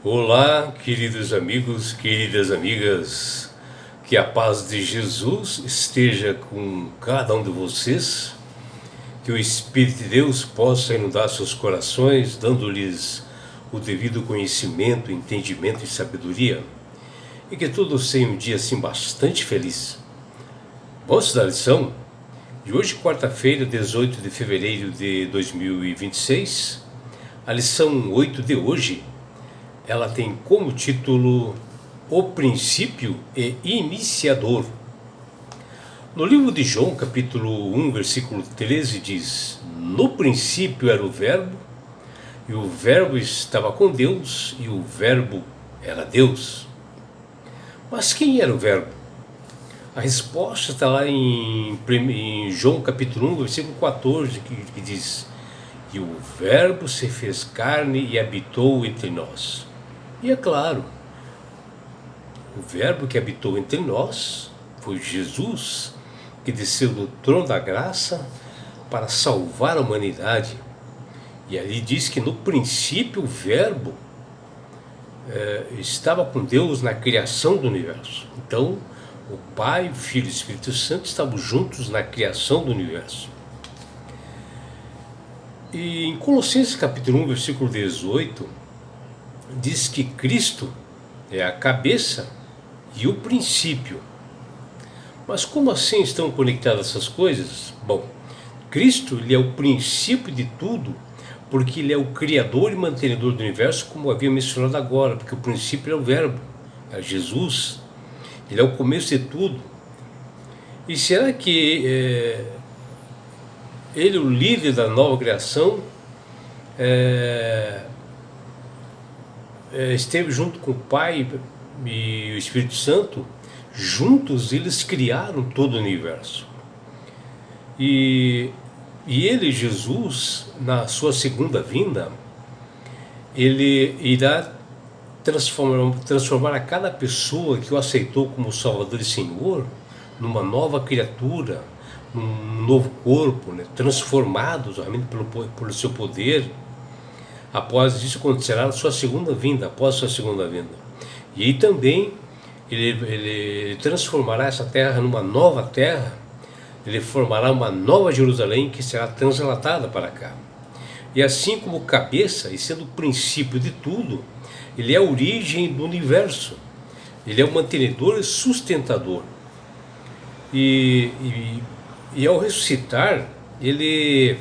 Olá, queridos amigos, queridas amigas, que a paz de Jesus esteja com cada um de vocês, que o Espírito de Deus possa inundar seus corações, dando-lhes o devido conhecimento, entendimento e sabedoria, e que todos tenham um dia assim bastante feliz. Vamos estudar a lição de hoje, quarta-feira, 18 de fevereiro de 2026, a lição 8 de hoje. Ela tem como título O Princípio e Iniciador. No livro de João, capítulo 1, versículo 13, diz: No princípio era o Verbo, e o Verbo estava com Deus, e o Verbo era Deus. Mas quem era o Verbo? A resposta está lá em João, capítulo 1, versículo 14, que diz: E o Verbo se fez carne e habitou entre nós. E é claro, o Verbo que habitou entre nós foi Jesus, que desceu do trono da graça para salvar a humanidade. E ali diz que no princípio o Verbo estava com Deus na criação do universo. Então, o Pai, o Filho e o Espírito Santo estavam juntos na criação do universo. E em Colossenses capítulo 1, versículo 18, diz que Cristo é a cabeça e o princípio. Mas como assim estão conectadas essas coisas? Bom, Cristo ele é o princípio de tudo, porque ele é o criador e mantenedor do universo, como havia mencionado agora, porque o princípio é o Verbo, é Jesus, ele é o começo de tudo. E será que ele, o líder da nova criação, esteve junto com o Pai e o Espírito Santo? Juntos eles criaram todo o universo. E ele, Jesus, na sua segunda vinda, ele irá transformar a cada pessoa que o aceitou como Salvador e Senhor numa nova criatura, num novo corpo, né? Transformados realmente pelo seu poder. Após isso acontecerá a sua segunda vinda, após a sua segunda vinda. E aí também ele transformará essa terra numa nova terra, ele formará uma nova Jerusalém que será translatada para cá. E assim como cabeça, e sendo o princípio de tudo, ele é a origem do universo, ele é o mantenedor e sustentador. E ao ressuscitar, ele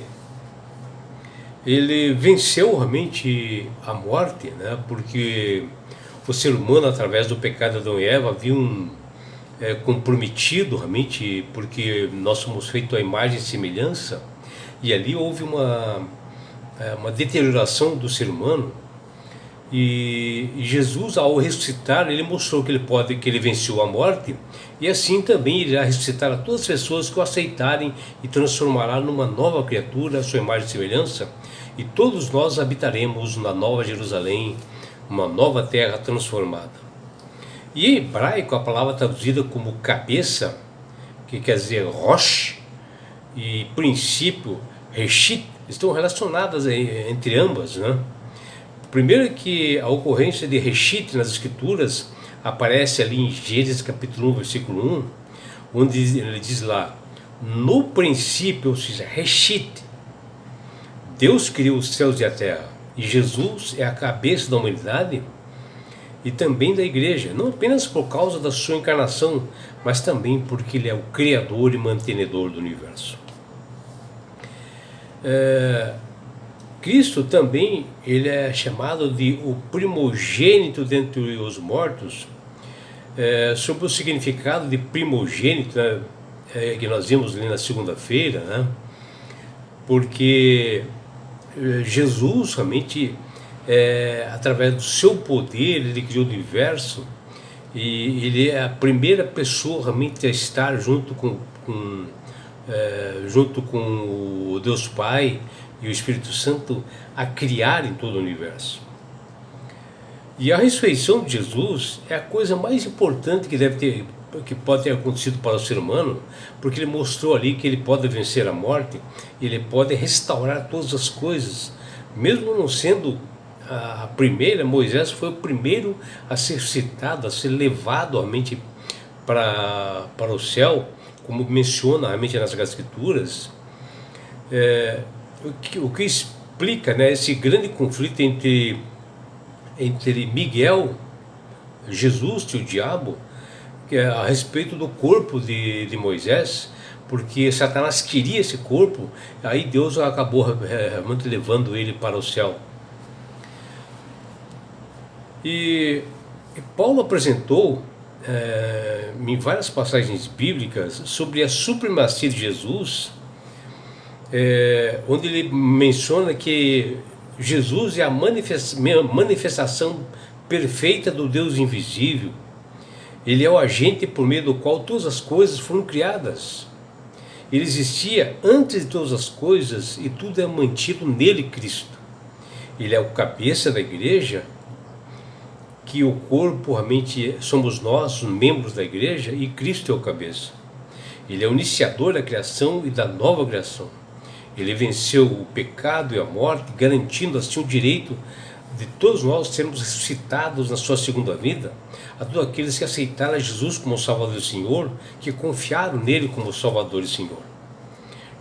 venceu realmente a morte, né? Porque o ser humano, através do pecado de Adão e Eva, havia comprometido realmente, porque nós somos feitos à imagem e semelhança, e ali houve uma deterioração do ser humano. E Jesus, ao ressuscitar, ele mostrou que ele venceu a morte, e assim também ele irá ressuscitar a todas as pessoas que o aceitarem e transformará numa nova criatura, a sua imagem e semelhança, e todos nós habitaremos na nova Jerusalém, uma nova terra transformada. E em hebraico a palavra traduzida como cabeça, que quer dizer Rosh, e princípio, Reshit, estão relacionadas entre ambas, né? Primeiro que a ocorrência de Reshit nas escrituras aparece ali em Gênesis capítulo 1, versículo 1, onde ele diz lá: no princípio, ou seja, Reshit, Deus criou os céus e a terra, e Jesus é a cabeça da humanidade e também da igreja, não apenas por causa da sua encarnação, mas também porque ele é o criador e mantenedor do universo. Cristo também ele é chamado de o primogênito dentre os mortos. Sobre o significado de primogênito, né, que nós vimos ali na segunda-feira, né, porque Jesus realmente, através do seu poder, ele criou o universo, e ele é a primeira pessoa realmente a estar junto com o Deus Pai e o Espírito Santo a criar em todo o universo. E a ressurreição de Jesus é a coisa mais importante que pode ter acontecido para o ser humano, porque ele mostrou ali que ele pode vencer a morte, ele pode restaurar todas as coisas, mesmo não sendo a primeira, Moisés foi o primeiro a ser citado, a ser levado realmente para o céu, como menciona realmente nas Escrituras, o que explica, né, esse grande conflito entre Miguel, Jesus e o diabo, que é a respeito do corpo de Moisés, porque Satanás queria esse corpo, aí Deus acabou realmente levando ele para o céu. E Paulo apresentou em várias passagens bíblicas sobre a supremacia de Jesus, onde ele menciona que Jesus é a manifestação perfeita do Deus invisível. Ele é o agente por meio do qual todas as coisas foram criadas. Ele existia antes de todas as coisas e tudo é mantido nele, Cristo. Ele é o cabeça da igreja, que o corpo realmente somos nós, os membros da igreja, e Cristo é o cabeça. Ele é o iniciador da criação e da nova criação. Ele venceu o pecado e a morte, garantindo assim o direito de todos nós sermos ressuscitados na sua segunda vida, a todos aqueles que aceitaram a Jesus como Salvador e Senhor, que confiaram nele como Salvador e Senhor.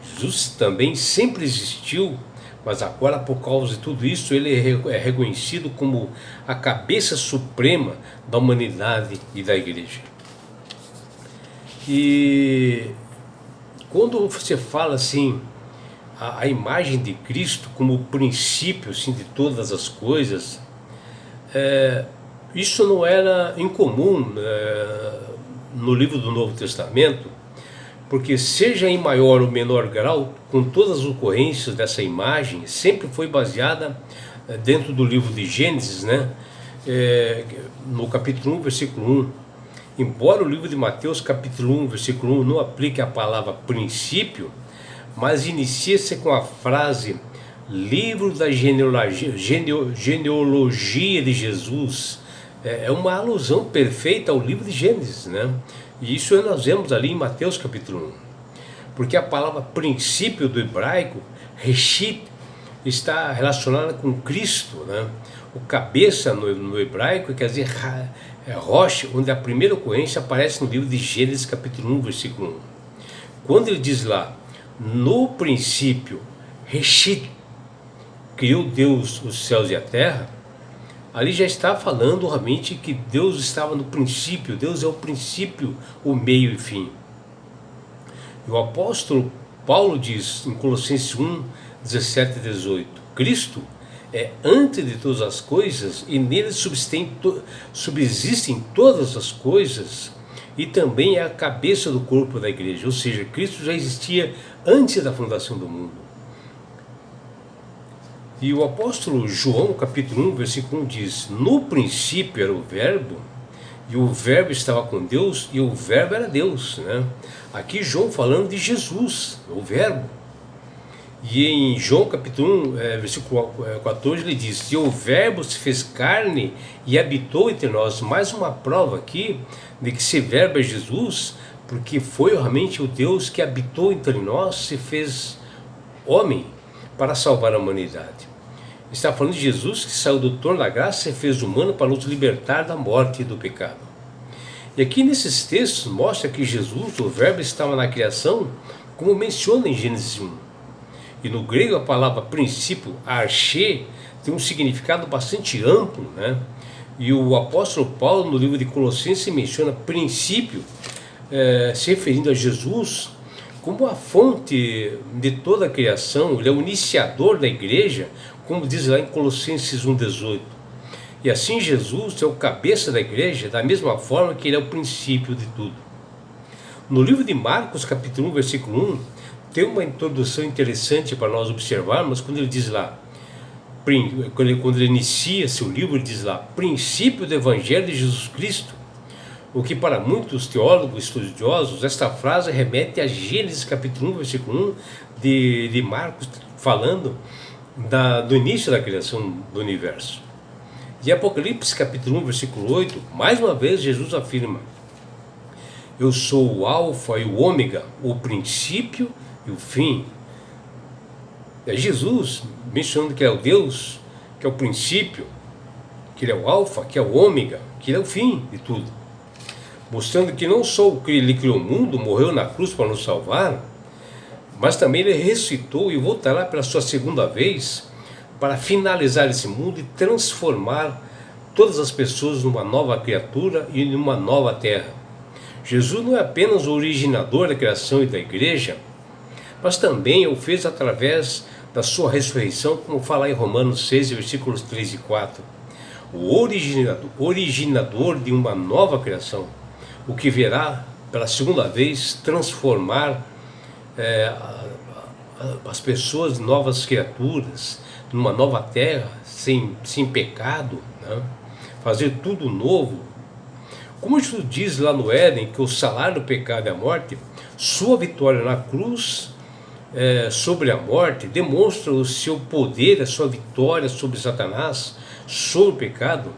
Jesus também sempre existiu, mas agora, por causa de tudo isso, ele é reconhecido como a cabeça suprema da humanidade e da igreja. E quando você fala assim, a imagem de Cristo como o princípio assim, de todas as coisas, isso não era incomum no livro do Novo Testamento, porque seja em maior ou menor grau, com todas as ocorrências dessa imagem, sempre foi baseada dentro do livro de Gênesis, né? No capítulo 1, versículo 1. Embora o livro de Mateus, capítulo 1, versículo 1, não aplique a palavra princípio, mas inicia-se com a frase livro da genealogia de Jesus. É uma alusão perfeita ao livro de Gênesis, né? E isso nós vemos ali em Mateus capítulo 1. Porque a palavra princípio do hebraico, Reshit, está relacionada com Cristo, né? O cabeça no hebraico quer dizer Rosh, onde a primeira ocorrência aparece no livro de Gênesis capítulo 1, versículo 1. Quando ele diz lá, no princípio, Reshit, criou Deus os céus e a terra, ali já está falando realmente que Deus estava no princípio, Deus é o princípio, o meio e fim. E o apóstolo Paulo diz em Colossenses 1, 17 e 18, Cristo é antes de todas as coisas e nele subsistem todas as coisas e também é a cabeça do corpo da igreja, ou seja, Cristo já existia antes da fundação do mundo. E o apóstolo João, capítulo 1, versículo 1 diz, no princípio era o verbo, e o verbo estava com Deus, e o verbo era Deus, né? Aqui João falando de Jesus, o verbo. E em João capítulo 1, versículo 14, ele diz, e o verbo se fez carne e habitou entre nós. Mais uma prova aqui de que esse verbo é Jesus, porque foi realmente o Deus que habitou entre nós, se fez homem para salvar a humanidade. Está falando de Jesus que saiu do trono da graça e fez humano para nos libertar da morte e do pecado. E aqui nesses textos mostra que Jesus, o verbo, estava na criação, como menciona em Gênesis 1. E no grego a palavra princípio, arche, tem um significado bastante amplo, né? E o apóstolo Paulo no livro de Colossenses menciona princípio, se referindo a Jesus como a fonte de toda a criação. Ele é o iniciador da igreja, como diz lá em Colossenses 1,18. E assim Jesus é o cabeça da igreja, da mesma forma que ele é o princípio de tudo. No livro de Marcos, capítulo 1, versículo 1, tem uma introdução interessante para nós observarmos, quando ele diz lá, quando ele inicia seu livro, ele diz lá, princípio do Evangelho de Jesus Cristo, o que para muitos teólogos estudiosos, esta frase remete a Gênesis capítulo 1, versículo 1 de Marcos, falando do início da criação do universo. E Apocalipse capítulo 1, versículo 8, mais uma vez Jesus afirma, eu sou o alfa e o ômega, o princípio e o fim. É Jesus mencionando que é o Deus que é o princípio, que ele é o alfa, que é o ômega, que ele é o fim de tudo. Mostrando que não só ele criou o mundo, morreu na cruz para nos salvar, mas também ele ressuscitou e voltará pela sua segunda vez para finalizar esse mundo e transformar todas as pessoas numa nova criatura e numa nova terra. Jesus não é apenas o originador da criação e da igreja, mas também o fez através da sua ressurreição, como fala em Romanos 6, versículos 3 e 4. O originador de uma nova criação, o que virá pela segunda vez transformar as pessoas em novas criaturas, numa nova terra, sem pecado, né? Fazer tudo novo. Como Jesus diz lá no Éden, que o salário do pecado é a morte, sua vitória na cruz sobre a morte demonstra o seu poder, a sua vitória sobre Satanás, sobre o pecado,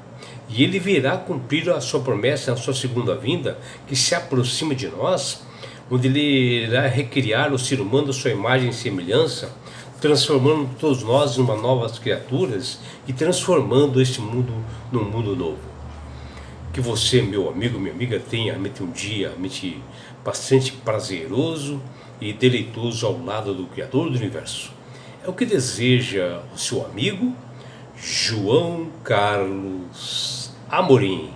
e ele virá cumprir a sua promessa na sua segunda vinda, que se aproxima de nós, onde ele irá recriar o ser humano à sua imagem e semelhança, transformando todos nós em uma novas criaturas e transformando este mundo num mundo novo. Que você, meu amigo, minha amiga, tenha realmente um dia realmente bastante prazeroso e deleitoso ao lado do Criador do Universo. É o que deseja o seu amigo João Carlos Amorim.